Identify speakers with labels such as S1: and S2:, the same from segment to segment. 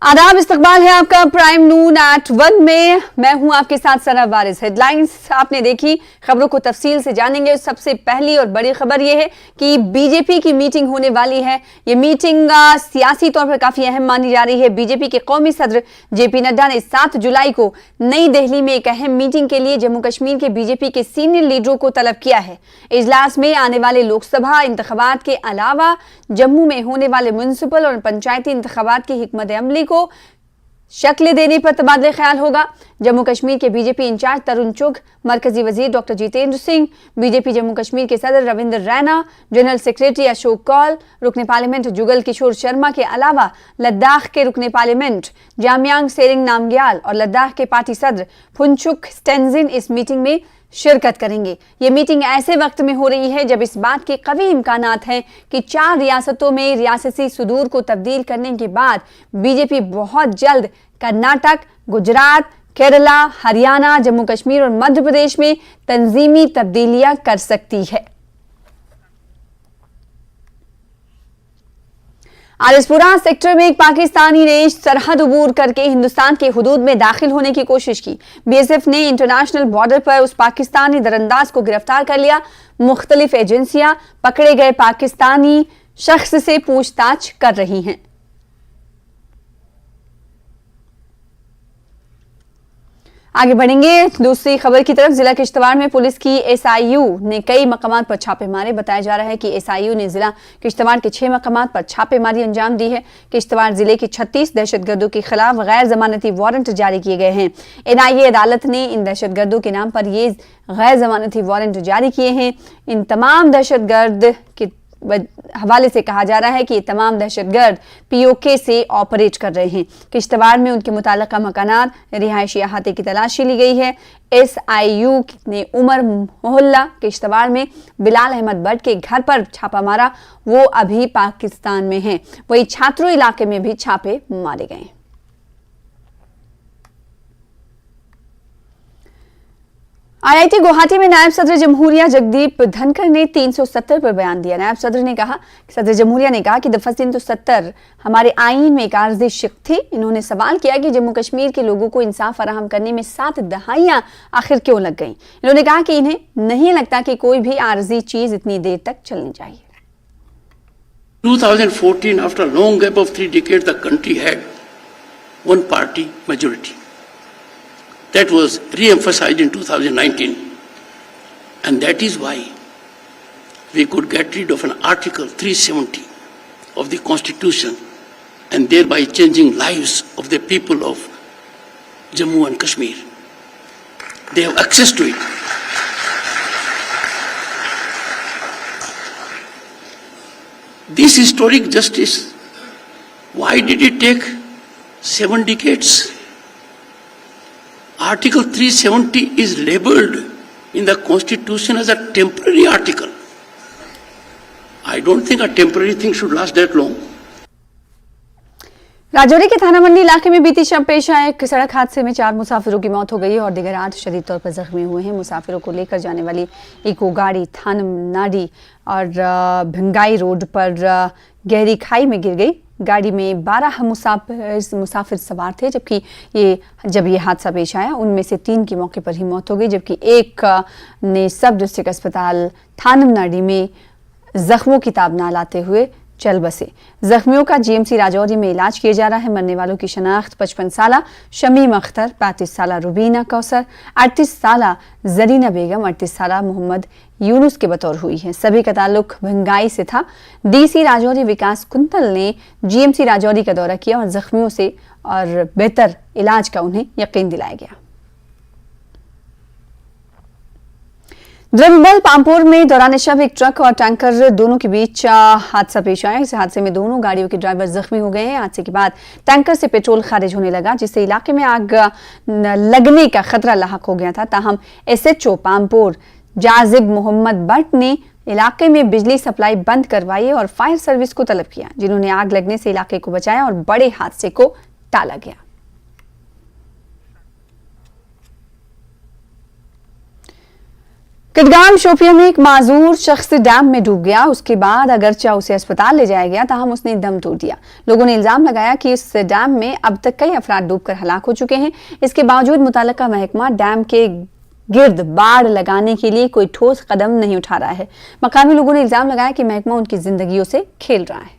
S1: आदाब, इस्तकबाल है आपका प्राइम नून एट 1 में। मैं हूं आपके साथ सना वारिस। हेडलाइंस आपने देखी, खबरों को तफसील से जानेंगे। सबसे पहली और बड़ी खबर यह है कि बीजेपी की मीटिंग होने वाली है। ये मीटिंग सियासी तौर पर काफी अहम मानी जा रही है। बीजेपी के कौमी सदर जेपी नड्डा ने 7 जुलाई को नई दिल्ली में एक अहम मीटिंग के लिए जम्मू कश्मीर के बीजेपी के सीनियर लीडरों को तलब किया है। इजलास में आने वाले लोकसभा इंतखाबात के अलावा जम्मू में होने वाले म्युनिसिपल और पंचायती इंतखाबात की हिकमत अमली को शक्ल देने पर तबादला ख्याल होगा। जम्मू कश्मीर के बीजेपी इंचार्ज तरुण चुग, मरकजी वजीर डॉक्टर जितेंद्र सिंह, बीजेपी जम्मू कश्मीर के सदर रविंद्र रैना, जनरल सेक्रेटरी अशोक कौल, रुकने पार्लियामेंट जुगल किशोर शर्मा के अलावा लद्दाख के रुकने पार्लियामेंट जामयांग सेरिंग नामग्याल और लद्दाख के पार्टी सदर फुनचुक स्टेंजिन इस मीटिंग में शिरकत करेंगे। ये मीटिंग ऐसे वक्त में हो रही है जब इस बात के कवी इम्कानात हैं कि 4 रियासतों में रियासती सुदूर को तब्दील करने के बाद बीजेपी बहुत जल्द कर्नाटक, गुजरात, केरला, हरियाणा, जम्मू कश्मीर और मध्य प्रदेश में तंजीमी तब्दीलियां कर सकती है। आलिसपुरा सेक्टर में एक पाकिस्तानी ने सरहद अबूर करके हिंदुस्तान के हुदूद में दाखिल होने की कोशिश की। बीएसएफ ने इंटरनेशनल बॉर्डर पर उस पाकिस्तानी दरअंदाज को गिरफ्तार कर लिया। मुख्तलिफ एजेंसियां पकड़े गए पाकिस्तानी शख्स से पूछताछ कर रही हैं। आगे बढ़ेंगे दूसरी खबर की तरफ। जिला किश्तवाड़ में पुलिस की एसआईयू ने कई मकामात पर छापे मारे। बताया जा रहा है कि एसआईयू ने जिला किश्तवाड़ के 6 मकामात पर छापेमारी अंजाम दी है। किश्तवाड़ जिले के 36 दहशतगर्दों के खिलाफ गैर जमानती वारंट जारी किए गए हैं। एनआईए अदालत ने इन दहशतगर्दों के नाम पर ये गैर जमानती वारंट जारी किए हैं। इन तमाम दहशतगर्द के हवाले से कहा जा रहा है कि ये तमाम दहशतगर्द पीओके से ऑपरेट कर रहे हैं। किश्तवाड़ में उनके मुताल्लिका मकानात, रिहायशी अहाते की तलाशी ली गई है। एसआईयू ने उमर मोहल्ला किश्तवाड़ में बिलाल अहमद भट्ट के घर पर छापा मारा। वो अभी पाकिस्तान में हैं। वही छात्रों इलाके में भी छापे मारे गए। आईआईटी गुवाहाटी में नायब सदर जमहूरिया जगदीप धनखड़ ने 370 पर बयान दिया। नायब सदर ने कहा, सदर जमहूरिया ने कहा कि दफा 370 हमारे आईन में एक आर्जी शिक थी। इन्होंने सवाल किया कि जम्मू कश्मीर के लोगों को इंसाफ फराहम करने में 7 दहाइयां आखिर क्यों लग गई। इन्होंने कहा कि इन्हें नहीं लगता कि कोई भी आर्जी चीज इतनी देर तक चलनी चाहिए।
S2: 2014, after a long gap of 3 decades, the country had one party majority. That was re-emphasized in 2019, and that is why we could get rid of an Article 370 of the Constitution and thereby changing lives of the people of Jammu and Kashmir. They have access to it. This historic justice, why did it take 7 decades? Article 370 is labeled in the Constitution as a temporary article. I don't think a temporary thing should last that long.
S1: Rajouri के थाना मंडी इलाके में बीती शाम पेश आए एक सड़क हादसे में 4 मुसाफिरों की मौत हो गई और दीगर 8 शदीद तौर पर जख्मी हुए हैं। मुसाफिरों को लेकर जाने वाली इको गाड़ी थानमनाडी और भिंगाई रोड पर गहरी खाई में गिर गई। गाड़ी में 12 मुसाफिर सवार थे, जबकि जब ये हादसा पेश आया उनमें से 3 की मौके पर ही मौत हो गई, जबकि एक ने सब डिस्ट्रिक्ट अस्पताल थानमनाडी में जख्मों की ताब ना लाते हुए चल बसे। जख्मियों का जीएमसी राजौरी में इलाज किया जा रहा है। मरने वालों की शनाख्त 55 साला शमीम अख्तर, 35 साला रुबीना कौसर, 38 साला जरीना बेगम, 38 साला मोहम्मद यूनुस के बतौर हुई है। सभी का ताल्लुक भिंगाई से था। डीसी राजौरी विकास कुंतल ने जीएमसी राजौरी का दौरा किया और जख्मियों से और बेहतर इलाज का उन्हें यकीन दिलाया गया। द्रविबल पामपुर में दौरान शब एक ट्रक और टैंकर दोनों के बीच हादसा पेश आया। इस हादसे में दोनों गाड़ियों के ड्राइवर जख्मी हो गए हैं। हादसे के बाद टैंकर से पेट्रोल खारिज होने लगा, जिससे इलाके में आग लगने का खतरा लाहक हो गया था। ताहम एसएचओ पामपुर जाजिब मोहम्मद भट्ट ने इलाके में बिजली सप्लाई बंद करवाई और फायर सर्विस को तलब किया, जिन्होंने आग लगने से इलाके को बचाया और बड़े हादसे को टाला गया। कटगाम शोपियां में एक माजूर शख्स डैम में डूब गया। उसके बाद अगरचा उसे अस्पताल ले जाया गया, ताहम उसने दम तोड़ दिया। लोगों ने इल्जाम लगाया कि इस डैम में अब तक कई अफराद डूबकर हलाक हो चुके हैं। इसके बावजूद मुतल्लिका महकमा डैम के गिर्द बाड़ लगाने के लिए कोई ठोस कदम नहीं उठा रहा है। मकामी लोगों ने इल्जाम लगाया कि महकमा उनकी जिंदगियों से खेल रहा है।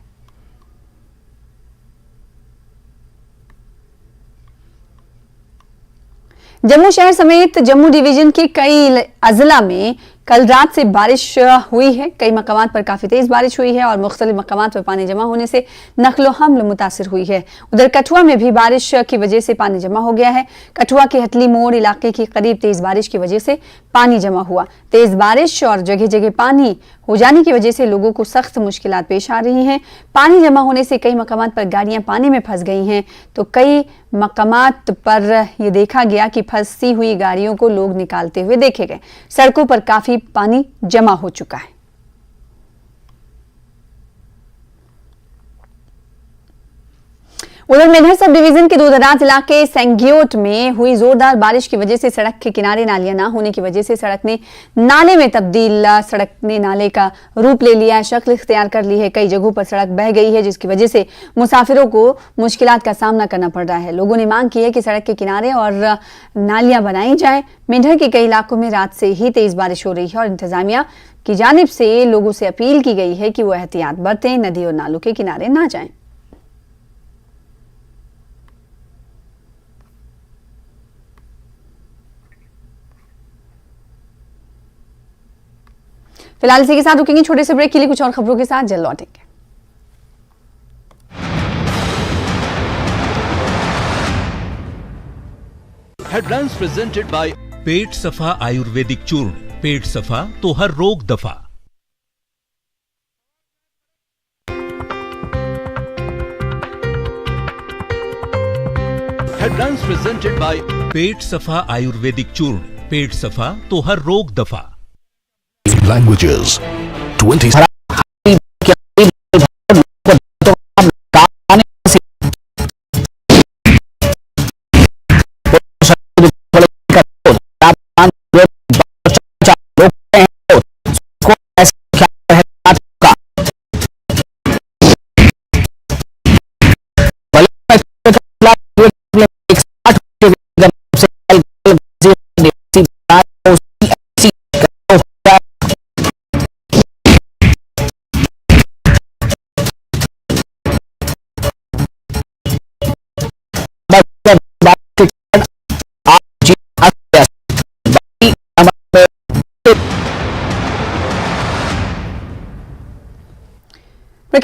S1: जम्मू शहर समेत जम्मू डिवीजन के कई अजला में कल रात से बारिश हुई है। कई मकामात पर काफी तेज बारिश हुई है और मुख्तलिफ मकामात पर पानी जमा होने से नक्लो हमल मुतासिर हुई है। उधर कठुआ में भी बारिश की वजह से पानी जमा हो गया है। कठुआ के हटली मोड़ इलाके की करीब तेज बारिश की वजह से पानी जमा हुआ। तेज बारिश और जगह जगह पानी हो जाने की वजह से लोगों को सख्त मुश्किलात पेश आ रही हैं। पानी जमा होने से कई मकामात पर गाड़ियां पानी में फंस गई हैं, तो कई मकामात पर यह देखा गया कि फंसी हुई गाड़ियों को लोग निकालते हुए देखे गए। सड़कों पर काफी पानी जमा हो चुका है। उधर मेघर सब डिवीजन के दूरदराज इलाके सेंग्योट में हुई जोरदार बारिश की वजह से सड़क के किनारे नालियां ना होने की वजह से सड़क ने नाले का रूप ले लिया है, शक्ल इख्तियार कर ली है। कई जगहों पर सड़क बह गई है, जिसकी वजह से मुसाफिरों को मुश्किलात का सामना करना पड़ रहा है। लोगों ने मांग की है कि सड़क के किनारे और नालियां बनाई जाए। मेंढर के कई इलाकों में रात से ही तेज बारिश हो रही है और इंतजामिया की जानिब से लोगों से अपील की गई है कि वो एहतियात बरतें, नदी और नालों के किनारे ना जाएं। फिलहाल इसी के साथ रुकेंगे छोटे से ब्रेक के लिए। कुछ और खबरों के साथ जल्द लौटेंगे।
S3: हेडलाइंस प्रेजेंटेड बाय पेट सफा आयुर्वेदिक चूर्ण। पेट सफा तो हर रोग दफा। हेडलाइंस प्रेजेंटेड बाय पेट सफा आयुर्वेदिक चूर्ण। पेट सफा तो हर रोग दफा।
S4: Languages 20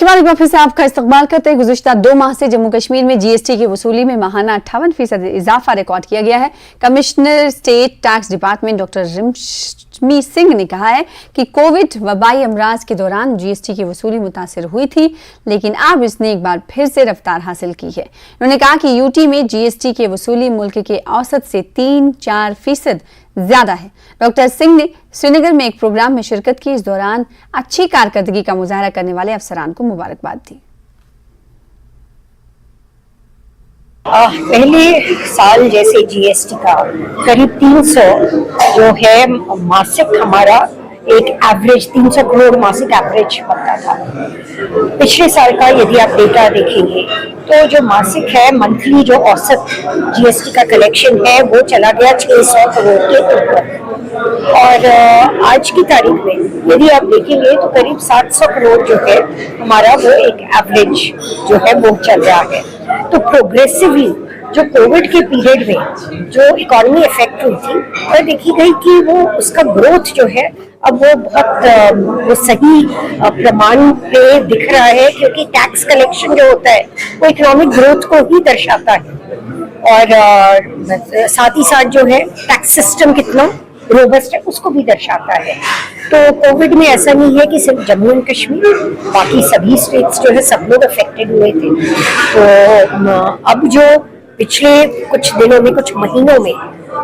S1: एक बार फिर से आपका इस्तकबाल करते हैं। गुज़िश्ता 2 माह से जम्मू कश्मीर में जीएसटी की वसूली में माहाना 58% इजाफा रिकॉर्ड किया गया है। Commissioner state tax department doctor रिमशमी सिंह ने कहा है कि कोविड वबाई अमराज के दौरान जीएसटी की वसूली मुतासिर हुई थी, लेकिन अब इसने एक बार फिर से रफ्तार हासिल की है। उन्होंने कहा कि यूटी में जीएसटी की वसूली मुल्क के औसत से 3-4% ज्यादा है। डॉक्टर सिंह ने श्रीनगर में एक प्रोग्राम में शिरकत की। इस दौरान अच्छी कारकर्दगी का मुजाहरा करने वाले अफसरान को मुबारकबाद दी।
S5: पहले साल जैसे जीएसटी का करीब 300 जो है मासिक हमारा एक एवरेज 300 करोड़ मासिक एवरेज बनता था। पिछले साल का यदि आप डेटा देखेंगे तो जो मासिक है मंथली जो औसत जीएसटी का कलेक्शन है वो चला गया 600 करोड़ के ऊपर। और आज की तारीख में यदि आप देखेंगे तो करीब 700 करोड़ जो है हमारा वो एक एवरेज जो है वो चल रहा है। तो प्रोग्रेसिवली जो कोविड के पीरियड में जो इकोनॉमी इफेक्ट हुई थी और देखी गई कि वो उसका ग्रोथ जो है अब वो बहुत वो सही प्रमाण पे दिख रहा है, क्योंकि टैक्स कलेक्शन जो होता है वो इकोनॉमिक ग्रोथ को ही दर्शाता है और साथ ही साथ जो है टैक्स सिस्टम कितना रोबस्ट है उसको भी दर्शाता है। तो कोविड में ऐसा नहीं है कि सिर्फ जम्मू एंड कश्मीर, बाकी सभी स्टेट्स जो है सब लोग अफेक्टेड हुए थे। तो अब जो पिछले कुछ दिनों में कुछ महीनों में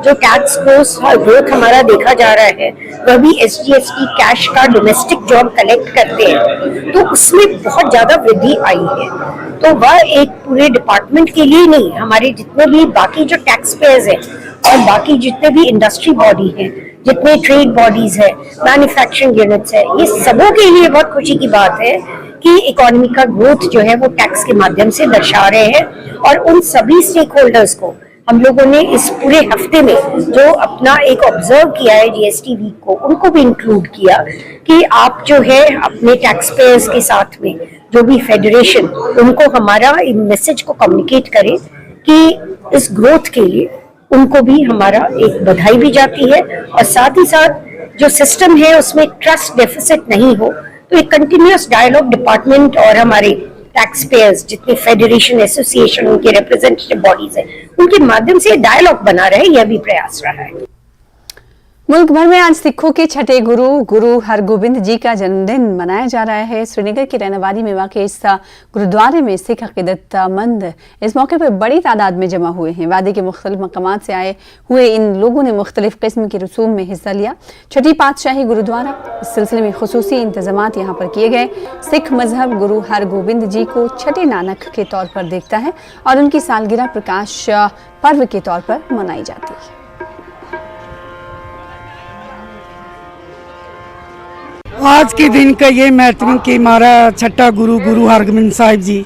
S5: जो टैक्स ग्रोथ हमारा देखा जा रहा है वह भी एसजीएसटी कैश का डोमेस्टिक जो हम कलेक्ट करते हैं तो उसमें बहुत ज्यादा वृद्धि आई है। तो वह एक पूरे डिपार्टमेंट के लिए नहीं, हमारे जितने भी बाकी जो टैक्स पेयर्स हैं और बाकी जितने भी इंडस्ट्री बॉडी हैं जितने ट्रेड बॉडीज है, मैन्युफैक्चरिंग यूनिट्स है, ये सबों के लिए बहुत खुशी की बात है कि इकोनॉमी का ग्रोथ जो है वो टैक्स के माध्यम से दर्शा रहे हैं। और उन सभी स्टेक होल्डर्स को हम लोगों ने इस पूरे हफ्ते में जो अपना एक ऑब्जर्व किया है जीएसटी वीक को, उनको भी इंक्लूड किया कि आप जो है अपने टैक्स पेयर्स के साथ में जो भी फेडरेशन, उनको हमारा मैसेज को कम्युनिकेट करें कि इस ग्रोथ के लिए उनको भी हमारा एक बधाई भी जाती है, और साथ ही साथ जो सिस्टम है उसमें ट्रस्ट डेफिसिट नहीं हो, तो एक कंटिन्यूअस डायलॉग डिपार्टमेंट और हमारे टैक्स पेयर्स जितने फेडरेशन, एसोसिएशन, उनके रिप्रेजेंटेटिव बॉडीज हैं, उनके माध्यम से डायलॉग बना रहे, यह भी प्रयास रहा है।
S1: मुल्क भर में आज सिखों के छठे गुरु गुरु हरगोबिंद जी का जन्मदिन मनाया जा रहा है। श्रीनगर की रहनवारी में वाक़ इस गुरुद्वारे में सिख अक़ीदतमंद इस मौके पर बड़ी तादाद में जमा हुए हैं। वादी के मुख्तलिफ मकामात से आए हुए इन लोगों ने मुख्तलिफ किस्म की रसूम में हिस्सा लिया। छठी पातशाही गुरुद्वारा इस सिलसिले में खुसूसी इंतजामात यहाँ पर किए गए। सिख मजहब गुरु हरगोबिंद जी को छठे नानक के तौर पर देखता है और उनकी सालगिरह प्रकाश पर्व के तौर पर मनाई जाती है।
S6: आज के दिन का ये महत्व कि हमारा छठा गुरु गुरु हरगोबिंद साहिब जी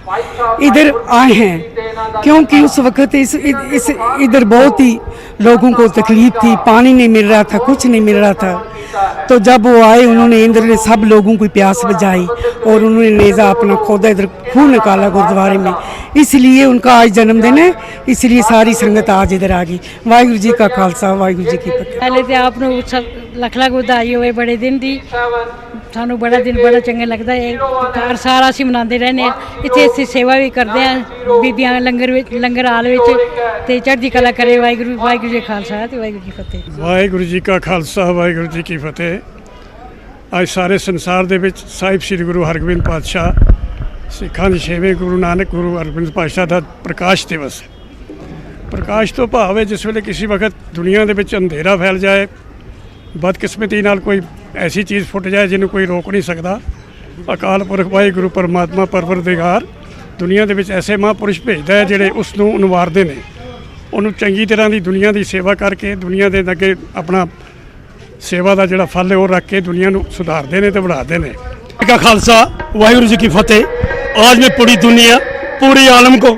S6: इधर आए हैं, क्योंकि उस वक्त इस इधर बहुत ही लोगों को तकलीफ थी, पानी नहीं मिल रहा था, कुछ नहीं मिल रहा था। तो जब वो आए उन्होंने इंद्र ने सब लोगों की प्यास बुझाई और उन्होंने नेज़ा अपना खोदा, इधर खून निकाला गुरुद्वारे में, इसलिए उनका आज जन्मदिन है, इसलिए सारी संगत आज इधर आ गई। वाहिगुरू जी का खालसा, वाहिगुरू जी की फतेह।
S7: पहले तो आपने लख लख बधाई होवे बड़े दिन दी, सानू बड़ा दिन बड़ा चंगा लगता है। हर साल असीं मनाते रहने, इत्थे असीं सेवा भी करते हैं, बीबियां लंगर हाल विच ते चढ़दी कला करे। वाहिगुरू जी खालसा ते वाहिगुरू जी फतेह।
S8: वाहिगुरू जी का खालसा, वाहिगुरू जी की फतेह। आज सारे संसार दे विच साहिब श्री गुरु हरगोबिंद पातशाह सिखां दे 6वें गुरु नानक गुरु हरगोबिंद पातशाह दा प्रकाश दिवस है। प्रकाश तो भाव है जिस वेले किसी वक्त दुनिया दे विच अंधेरा फैल जाए, बदकिस्मती नाल कोई ऐसी चीज़ फुट जाए जिन्होंने कोई रोक नहीं सकता। अकाल पुरख वाहिगुरू परमात्मा परवरदिगार दुनिया दे विच ऐसे महापुरुष भेजदा है जिहड़े उसनूं उनवारदे ने, उन्होंने चंगी तरह की दुनिया की सेवा करके दुनिया के अगे अपना सेवा का जिहड़ा फल है वो रख के दुनिया को सुधारते हैं तो बढ़ाते हैं।
S9: का खालसा, वाहिगुरू जी की फतेह। आज मैं पूरी दुनिया, पूरे आलम को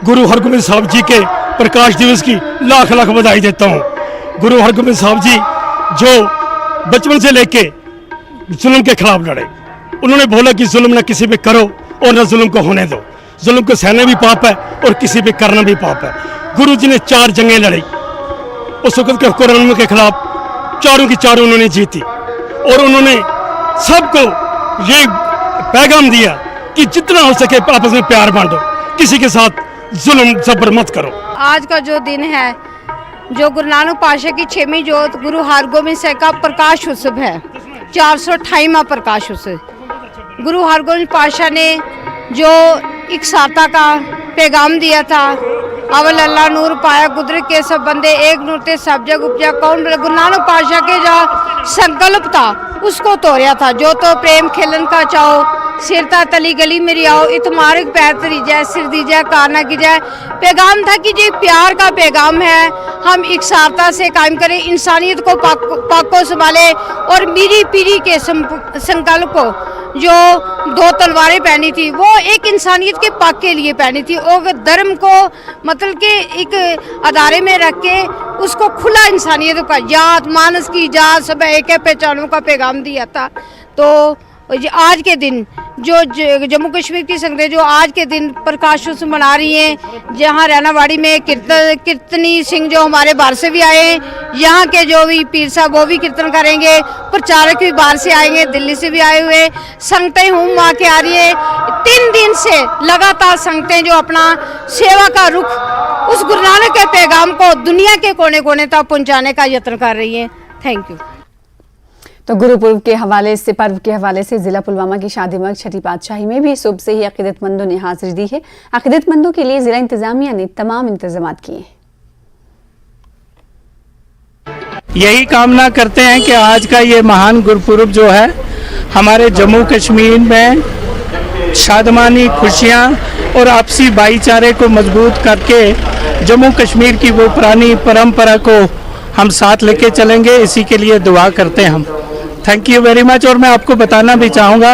S9: गुरु हरगोबिंद साहब जी के प्रकाश दिवस की लाख लाख बधाई देता हूँ। गुरु हरगोबिंद साहब जी जो बचपन से लेके जुल्म के खिलाफ लड़े, उन्होंने बोला कि जुल्म न किसी पे करो और न जुल्म को होने दो, जुल्म को सहना भी पाप है और किसी पे करना भी पाप है। गुरु जी ने 4 जंगें लड़ी, उस वक्त के हुक्मरानों के खिलाफ चारों की चारों उन्होंने जीती, और उन्होंने सबको ये पैगाम दिया कि जितना हो सके आपस में प्यार बांटो, किसी के साथ जुल्म जबर मत करो।
S10: आज का जो दिन है, जो गुरु नानक पातशाह की 6वीं जोत गुरु हरगोबिंद साहिब का प्रकाश उत्सव है, 428वां प्रकाश उत्सव। गुरु हरगोबिंद पातशाह ने जो इकसारता का पैगाम दिया था, अवल अल्लाह नूर पाया कुदरत के सब बंदे, एक नूर ते सब जग उपजा कौन। गुरु नानक पातशाह के जो संकल्प था उसको तोड़िया था। जो तो प्रेम खेलन का चाहो, सिरता तली गली मेरी आओ, इतमारक पैर तरी जाए, सिर दी जाए, कारना की जाए। पैगाम था कि ये प्यार का पैगाम है, हम इकसारता से कायम करें, इंसानियत को पाको संभाले, और मेरी पीढ़ी के संकल्प को जो 2 तलवारें पहनी थी वो एक इंसानियत के पाक के लिए पहनी थी, और धर्म को मतलब के एक अदारे में रख के उसको खुला इंसानियत का, जात मानस की जात सब एक है पहचानों का पैगाम दिया था। तो आज के दिन जो जम्मू कश्मीर की संगतें जो आज के दिन प्रकाश उत्सव मना रही हैं, जहाँ रहनावाड़ी में कीर्तनी सिंह जो हमारे बाहर से भी आए हैं, यहाँ के जो भी पीर साहब वो भी कीर्तन करेंगे, प्रचारक भी बाहर से आएंगे, दिल्ली से भी आए हुए संगतें हूँ वहाँ के आ रही है। 3 दिन से लगातार संगतें जो अपना सेवा का रुख उस गुरु नानक के पैगाम को दुनिया के कोने कोने तक पहुँचाने का यत्न कर रही है। Thank you.
S1: तो गुरु पर्व के हवाले से जिला पुलवामा की शादीमर्ग छठी पातशाही में भी सुबह से ही अकीदतमंदों ने हाजिरी दी है। अकीदतमंदों के लिए जिला इंतजामिया ने तमाम इंतजाम किए।
S11: यही कामना करते हैं कि आज का ये महान गुरुपुरब जो है हमारे जम्मू कश्मीर में शादमानी खुशियाँ और आपसी भाईचारे को मजबूत करके जम्मू कश्मीर की वो पुरानी परंपरा को हम साथ लेके चलेंगे, इसी के लिए दुआ करते हैं हम। Thank you very much. और मैं आपको बताना भी चाहूँगा,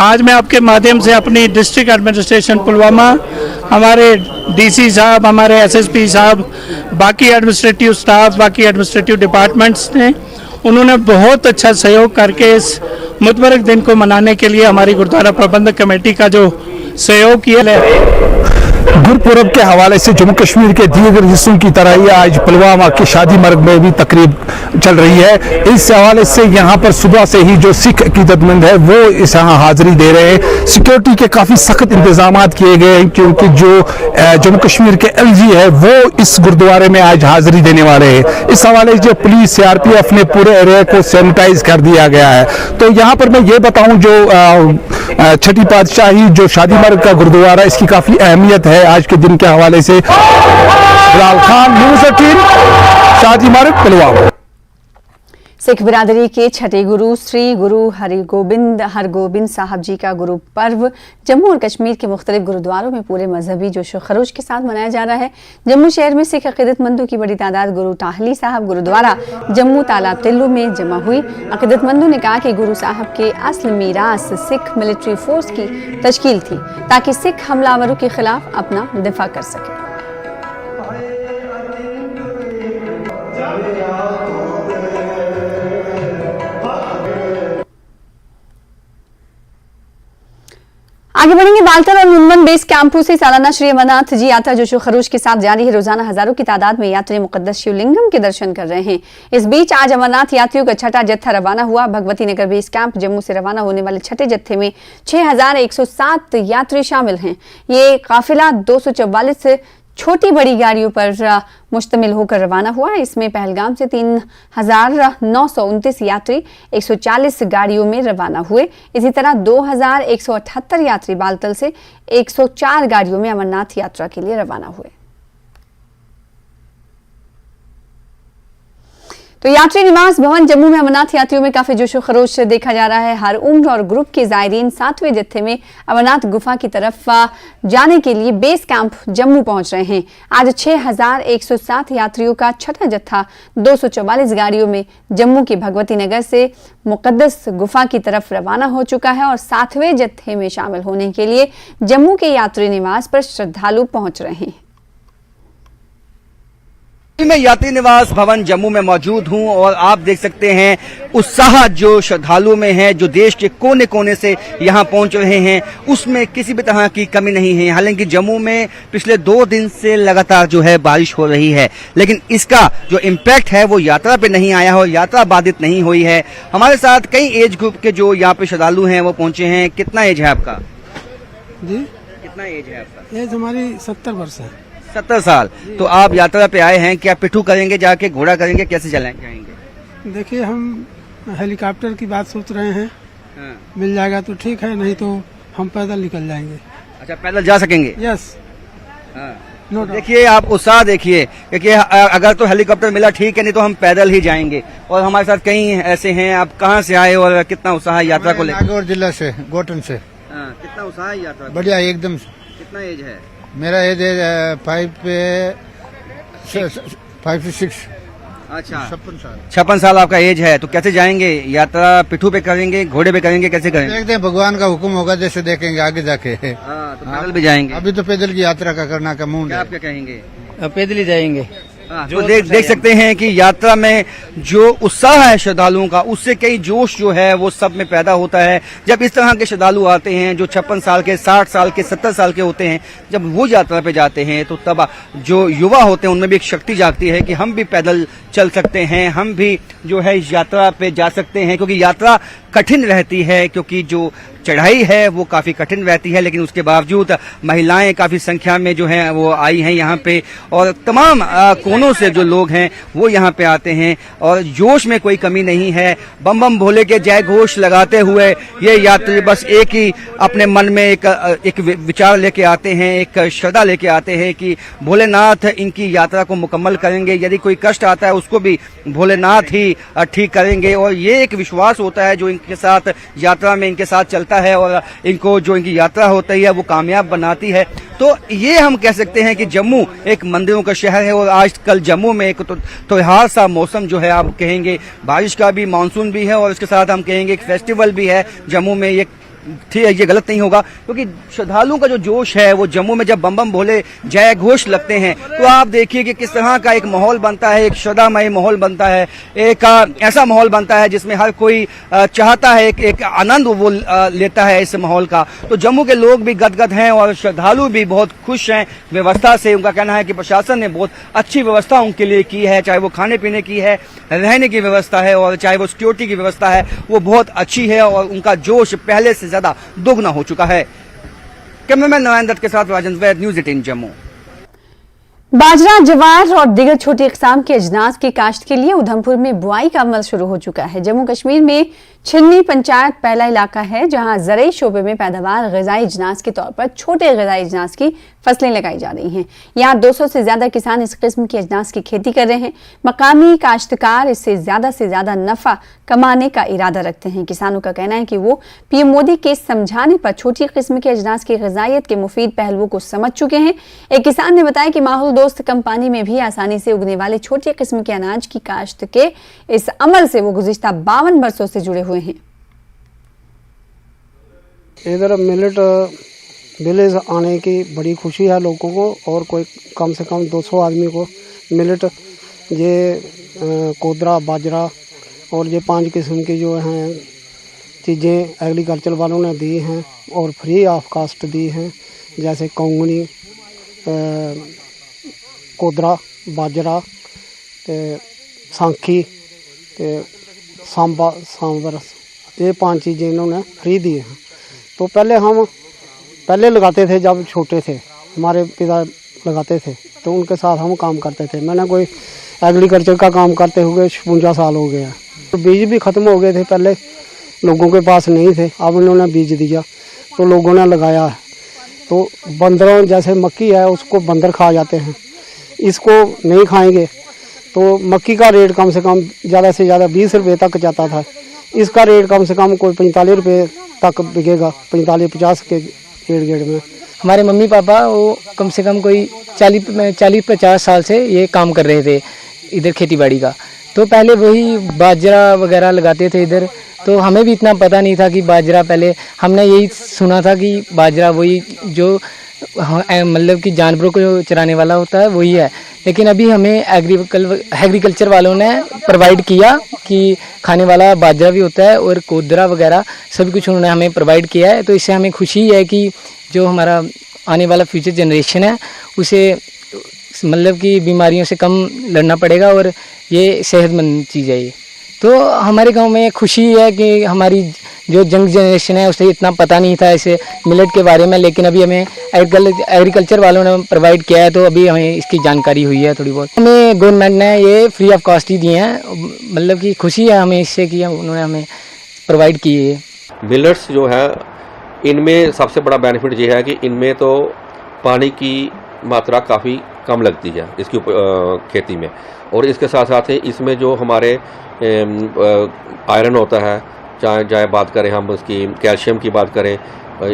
S11: आज मैं आपके माध्यम से अपनी डिस्ट्रिक्ट एडमिनिस्ट्रेशन पुलवामा, हमारे डीसी साहब, हमारे एसएसपी साहब, बाकी एडमिनिस्ट्रेटिव स्टाफ, बाकी एडमिनिस्ट्रेटिव डिपार्टमेंट्स ने, उन्होंने बहुत अच्छा सहयोग करके इस मुतबरक दिन को मनाने के लिए हमारी गुरुद्वारा प्रबंधक कमेटी का जो सहयोग किया है।
S12: गुरपुरब के हवाले से जम्मू कश्मीर के दीगर हिस्सों की तरह ही आज पुलवामा की शादी मर्ग में भी तकरीब चल रही है। इस हवाले से यहाँ पर सुबह से ही जो सिख अकीदतमंद है वो इस यहाँ हाजिरी दे रहे हैं। सिक्योरिटी के काफ़ी सख्त इंतजाम किए गए हैं, क्योंकि जो जम्मू कश्मीर के एलजी है वो इस गुरुद्वारे में आज हाजिरी देने वाले हैं। इस हवाले से पुलिस CRPF ने पूरे एरिया को सैनिटाइज कर दिया गया है। तो यहाँ पर मैं ये बताऊँ, जो छठी पातशाही जो शादी मर्ग का गुरुद्वारा, इसकी काफ़ी अहमियत है आज के दिन के हवाले से। बिलाल खान, न्यूज़ 18, शादी मर्ग, पुलवामा।
S1: सिख बिरादरी के छठे गुरु श्री गुरु हरगोबिंद साहब जी का गुरु पर्व जम्मू और कश्मीर के मुख्तलिफ गुरुद्वारों में पूरे मजहबी जोशो खरोश के साथ मनाया जा रहा है। जम्मू शहर में सिख अकीदतमंदों की बड़ी तादाद गुरु टाहली साहब गुरुद्वारा जम्मू तालाब तिल्लू में जमा हुई। अकीदतमंदों ने कहा कि गुरु साहब के असल मीरास सिख मिलिट्री फोर्स की तश्कील थी, ताकि सिख हमलावरों के खिलाफ अपना दिफा कर सके। आगे बढ़ेंगे। बालतर और नुनवन बेस कैंपों से सालाना श्री अमरनाथ जी यात्रा जोशो खरोश के साथ जारी है। रोजाना हजारों की तादाद में यात्री मुकद्दस शिवलिंगम के दर्शन कर रहे हैं। इस बीच आज अमरनाथ यात्रियों का छठा जत्था रवाना हुआ। भगवती नगर बेस कैंप जम्मू से रवाना होने वाले छठे जत्थे में 6107 यात्री शामिल हैं। ये काफिला 244 छोटी बड़ी गाड़ियों पर मुश्तमिल होकर रवाना हुआ। इसमें पहलगाम से 3929 यात्री 140 गाड़ियों में रवाना हुए। इसी तरह 2178 यात्री बालतल से 104 गाड़ियों में अमरनाथ यात्रा के लिए रवाना हुए। तो यात्री निवास भवन जम्मू में अमरनाथ यात्रियों में काफी जोशो खरोश देखा जा रहा है। हर उम्र और ग्रुप के जायरीन 7वें जत्थे में अमरनाथ गुफा की तरफ जाने के लिए बेस कैंप जम्मू पहुंच रहे हैं। आज 6107 यात्रियों का छठा जत्था 244 गाड़ियों में जम्मू की भगवती नगर से मुकद्दस गुफा की तरफ रवाना हो चुका है और 7वें जत्थे में शामिल होने के लिए जम्मू के यात्री निवास पर श्रद्धालु पहुंच रहे हैं।
S13: मैं यात्री निवास भवन जम्मू में मौजूद हूं और आप देख सकते हैं उत्साह जो श्रद्धालुओं में है, जो देश के कोने कोने से यहां पहुंच रहे हैं, उसमें किसी भी तरह की कमी नहीं है। हालांकि जम्मू में पिछले 2 दिन से लगातार जो है बारिश हो रही है, लेकिन इसका जो इम्पैक्ट है वो यात्रा पे नहीं आया और यात्रा बाधित नहीं हुई है। हमारे साथ कई एज ग्रुप के जो यहाँ पे श्रद्धालु हैं वो पहुंचे हैं। कितना एज है आपका
S14: जी?
S13: कितना एज है आपका?
S14: एज हमारी 70 वर्ष है।
S13: 70 साल। तो आप यात्रा पे आए हैं, क्या पिट्ठू करेंगे, जाके घोड़ा करेंगे, कैसे जाएंगे?
S14: देखिए, हम हेलीकॉप्टर की बात सोच रहे हैं। मिल जाएगा तो ठीक है, नहीं तो हम पैदल निकल जाएंगे।
S13: अच्छा, पैदल जा सकेंगे?
S14: यस।
S13: देखिए, आप उत्साह देखिए, क्योंकि अगर तो हेलीकॉप्टर मिला ठीक है, नहीं तो हम पैदल ही जाएंगे। और हमारे साथ कई ऐसे हैं। आप कहाँ से आए और कितना उत्साह है यात्रा को लेकर?
S15: नागौर जिला से, गोटन से।
S13: कितना उत्साह है यात्रा?
S15: बढ़िया एकदम।
S13: कितना एज है?
S15: मेरा एज है 5 से 6।
S13: अच्छा,
S15: 56 साल।
S13: 56 साल आपका एज है। तो कैसे जाएंगे यात्रा? पिट्ठू पे करेंगे, घोड़े पे करेंगे, कैसे करेंगे?
S15: देखते हैं, भगवान का हुक्म होगा, जैसे देखेंगे आगे जाके।
S13: तो पैदल भी जाएंगे?
S15: अभी तो पैदल की यात्रा का करना का मूड है।
S13: आप क्या कहेंगे?
S11: पैदल ही जाएंगे।
S13: तो देख सकते हैं कि यात्रा में जो उत्साह है श्रद्धालुओं का, उससे कई जोश जो है वो सब में पैदा होता है। जब इस तरह के श्रद्धालु आते हैं जो 56 साल के, 60 साल के, 70 साल के होते हैं, जब वो यात्रा पे जाते हैं तो तब जो युवा होते हैं उनमें भी एक शक्ति जागती है कि हम भी पैदल चल सकते हैं, हम भी जो है इस यात्रा पे जा सकते हैं। क्योंकि यात्रा कठिन रहती है, क्योंकि जो चढ़ाई है वो काफी कठिन रहती है, लेकिन उसके बावजूद महिलाएं काफी संख्या में जो हैं वो आई हैं यहाँ पे, और तमाम कोनों से जो लोग हैं वो यहाँ पे आते हैं और जोश में कोई कमी नहीं है। बम बम भोले के जय घोष लगाते हुए ये यात्री बस एक ही अपने मन में एक विचार लेके आते हैं, एक श्रद्धा लेके आते हैं कि भोलेनाथ इनकी यात्रा को मुकम्मल करेंगे। यदि कोई कष्ट आता है उसको भी भोलेनाथ ही ठीक करेंगे। और ये एक विश्वास होता है जो इनके साथ यात्रा में इनके साथ चलता है और इनको जो इनकी यात्रा होती है वो कामयाब बनाती है। तो ये हम कह सकते हैं कि जम्मू एक मंदिरों का शहर है और आज कल जम्मू में एक त्योहार सा मौसम जो है आप कहेंगे, बारिश का भी, मानसून भी है और इसके साथ हम कहेंगे एक फेस्टिवल भी है जम्मू में। ये गलत नहीं होगा क्योंकि श्रद्धालुओं का जो जोश है वो जम्मू में जब बम बम भोले जय घोष लगते हैं तो आप देखिए कि किस तरह का एक माहौल बनता है, एक श्रद्धामय माहौल बनता है, एक ऐसा माहौल बनता है जिसमें हर कोई चाहता है एक आनंद वो लेता है इस माहौल का। तो जम्मू के लोग भी गदगद हैं और श्रद्धालु भी बहुत खुश हैं व्यवस्था से। उनका कहना है कि प्रशासन ने बहुत अच्छी व्यवस्था उनके लिए की है, चाहे वो खाने पीने की है, रहने की व्यवस्था है और चाहे वो सिक्योरिटी की व्यवस्था है, वो बहुत अच्छी है और उनका जोश पहले से ज्यादा दोगुना हो चुका है। कैमरामैन नारायण दत्त के साथ राजन वैद, न्यूज़ 18 जम्मू।
S1: बाजरा, जवार और दीगर छोटी इकसाम के अजनास की काश्त के लिए उधमपुर में बुआई का अमल शुरू हो चुका है। जम्मू कश्मीर में छिन्नी पंचायत पहला इलाका है जहां ज़राई शोबे में पैदावार ग़िज़ाई अजनास के तौर पर छोटे ग़िज़ाई अजनास की फसलें लगाई जा रही हैं। यहाँ 200 से ज्यादा किसान इस किस्म की अजनास की खेती कर रहे हैं। मकामी काश्तकार इससे ज्यादा नफा कमाने का इरादा रखते हैं। किसानों का कहना है कि वो पीएम मोदी के समझाने पर छोटी किस्म के अजनास की ग़िज़ाइयत के मुफीद पहलुओं को समझ चुके हैं। एक किसान ने बताया कि माहौल दोस्त कंपनी में भी आसानी से उगने वाले छोटे किस्म के अनाज की काश्त के इस अमल से वो गुज़िश्ता 52 बरसों से जुड़े हुए हैं।
S14: इधर मिलेट विलेज आने की बड़ी खुशी है लोगों को और कोई कम से कम 200 आदमी को मिलेट ये कोदरा, बाजरा और ये 5 किस्म की जो हैं चीज़ें एग्रीकल्चर वालों ने दी हैं और फ्री ऑफ कास्ट दी हैं, जैसे कोंगनी, कोदरा, बाजरा, सांखी, सांबर, ये 5 चीज़ें इन्होंने फ्री दी हैं। तो पहले लगाते थे, जब छोटे थे हमारे पिता लगाते थे तो उनके साथ हम काम करते थे। मैंने कोई एग्रीकल्चर का काम करते हुए 52 साल हो गया। तो बीज भी ख़त्म हो गए थे, पहले लोगों के पास नहीं थे, अब इन्होंने बीज दिया तो लोगों ने लगाया है। तो बंदरों, जैसे मक्की है उसको बंदर खा जाते हैं, इसको नहीं खाएंगे तो मक्की का रेट कम से कम ज़्यादा से ज़्यादा 20 रुपये तक जाता था, इसका रेट कम से कम कोई 45 रुपये तक बिकेगा, 45-50 के गेड़ में।
S16: हमारे मम्मी पापा वो कम से कम कोई 40-50 साल से ये काम कर रहे थे इधर खेती बाड़ी का। तो पहले वही बाजरा वगैरह लगाते थे इधर, तो हमें भी इतना पता नहीं था कि बाजरा, पहले हमने यही सुना था कि बाजरा वही जो मतलब कि जानवरों को चराने वाला होता है वही है। लेकिन अभी हमें एग्रीकल्चर वालों ने प्रोवाइड किया कि खाने वाला बाजरा भी होता है और कोदरा वगैरह सब कुछ उन्होंने हमें प्रोवाइड किया है। तो इससे हमें खुशी है कि जो हमारा आने वाला फ्यूचर जनरेशन है उसे मतलब कि बीमारियों से कम लड़ना पड़ेगा और ये सेहतमंद चीज़ है ये। तो हमारे गांव में खुशी है कि हमारी जो यंग जनरेशन है उसे इतना पता नहीं था इसे मिलेट के बारे में, लेकिन अभी हमें एग्रीकल्चर वालों ने प्रोवाइड किया है तो अभी हमें इसकी जानकारी हुई है थोड़ी बहुत। हमें गवर्नमेंट ने ये फ्री ऑफ कॉस्ट ही दिए हैं, मतलब कि खुशी है हमें इससे कि उन्होंने हमें प्रोवाइड किए है।
S17: मिलेट्स जो है इनमें सबसे बड़ा बेनिफिट ये है कि इनमें तो पानी की मात्रा काफ़ी कम लगती है इसकी खेती में, और इसके साथ साथ ही इसमें जो हमारे आयरन होता है, चाहे बात करें हम उसकी कैल्शियम की बात करें,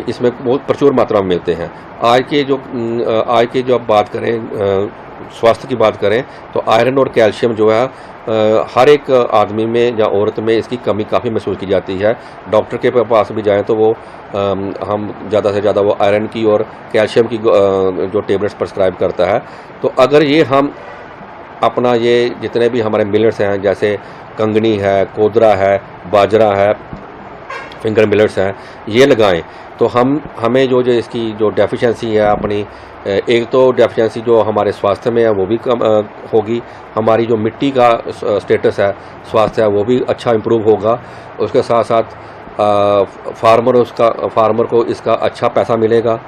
S17: इसमें बहुत प्रचुर मात्रा में मिलते हैं। आज के जो बात करें स्वास्थ्य की बात करें तो आयरन और कैल्शियम जो है हर एक आदमी में या औरत में इसकी कमी काफ़ी महसूस की जाती है। डॉक्टर के पास भी जाएं तो वो हम ज़्यादा से ज़्यादा वो आयरन की और कैल्शियम की जो टेबलेट्स प्रिस्क्राइब करता है। तो अगर ये हम अपना ये जितने भी हमारे मिलेट्स हैं, जैसे कंगनी है, कोदरा है, बाजरा है, फिंगर मिलेट्स हैं, ये लगाएं तो हमें जो इसकी जो डेफिशिएंसी है अपनी, एक तो डेफिशिएंसी जो हमारे स्वास्थ्य में है वो भी कम होगी, हमारी जो मिट्टी का स्टेटस है, स्वास्थ्य है, वो भी अच्छा इम्प्रूव होगा। उसके साथ साथ फार्मर को इसका अच्छा पैसा मिलेगा।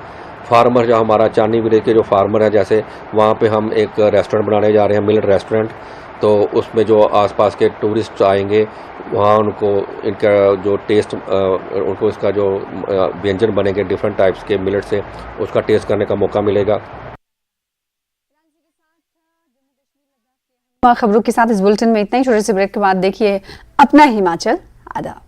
S17: फार्मर जो हमारा चांदनी विलेज के जो फार्मर है, जैसे वहाँ पे हम एक रेस्टोरेंट बनाने जा रहे हैं, मिलेट रेस्टोरेंट, तो उसमें जो आसपास के टूरिस्ट आएंगे वहाँ उनको इनका जो टेस्ट उनको इसका जो व्यंजन बनेंगे डिफरेंट टाइप्स के मिलेट से, उसका टेस्ट करने का मौका मिलेगा।
S1: खबरों के साथ इस बुलेटिन में इतना ही। छोटे से ब्रेक के बाद देखिए अपना हिमाचल। आदाब।